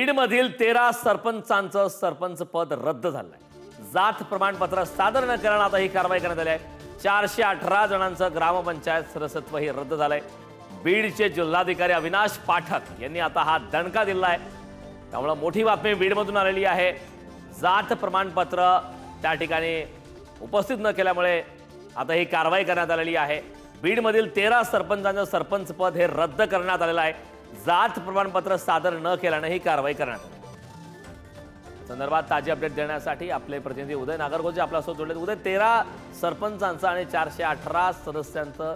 बीडमधील 13 सरपंचांचं सरपंच पद रद्द झालंय. जात प्रमाणपत्र सादर न करण्यात आता ही कारवाई करण्यात आली आहे. 418 जणांचं ग्रामपंचायत सदस्यत्व हे रद्द झालंय. बीडचे जिल्हाधिकारी अविनाश पाठक यांनी आता हा दणका दिला आहे. त्यामुळे मोठी बातमी बीडमधून आलेली आहे. जात प्रमाणपत्र त्या ठिकाणी उपस्थित न केल्यामुळे आता ही कारवाई करण्यात आलेली आहे. बीडमधील 13 सरपंचांचं सरपंच पद हे रद्द करण्यात आलेलं आहे. जात प्रमाणपत्र सादर न केल्याने ही कारवाई करण्यात आली. संदर्भात ताजी अपडेट देण्यासाठी आपले प्रतिनिधी उदय नागरगोजे आपल्यासोबत जोडले. उदय, 13 सरपंचांचं आणि 418 सदस्यांचं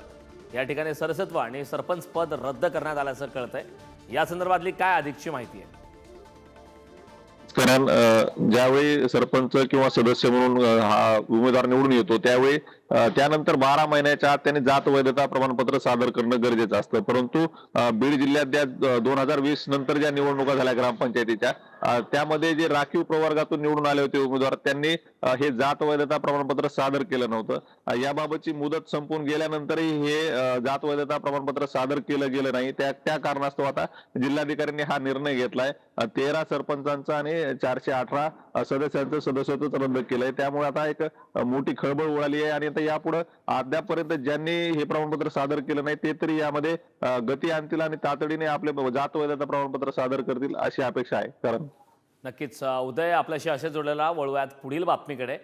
या ठिकाणी सदस्यत्व आणि सरपंच पद रद्द करण्यात आल्याचं कळतंय. या संदर्भातली काय अधिकची माहिती आहे? कारण ज्यावेळी सरपंच किंवा सदस्य म्हणून हा उमेदवार निवडून येतो त्यावेळी त्यानंतर 12 महिन्याच्या आत त्यांनी जात वैधता प्रमाणपत्र सादर करणं गरजेचं असतं. परंतु बीड जिल्ह्यात ज्या 2020 नंतर ज्या निवडणुका झाल्या ग्रामपंचायतीच्या त्यामध्ये जे राखीव प्रवर्गातून निवडून आले होते उमेदवार त्यांनी हे जात वैधता प्रमाणपत्र सादर केलं नव्हतं. याबाबतची मुदत संपून गेल्यानंतरही हे जात वैधता प्रमाणपत्र सादर केलं गेलं नाही. त्या कारणास्तव आता जिल्हाधिकाऱ्यांनी हा निर्णय घेतलाय. 13 सरपंचांचा आणि 418 सदस्यांचं सदस्यत्व रद्द केलंय. त्यामुळे आता एक मोठी खळबळ उडाली आहे आणि आता यापुढे अद्यापर्यंत ज्यांनी हे प्रमाणपत्र सादर केलं नाही ते तरी यामध्ये गती आणतील आणि तातडीने आपले जात वैधता प्रमाणपत्र सादर करतील अशी अपेक्षा आहे. कारण नक्कीच उदय आपल्याशी असे जोडलेला. वळूयात पुढील बातमीकडे.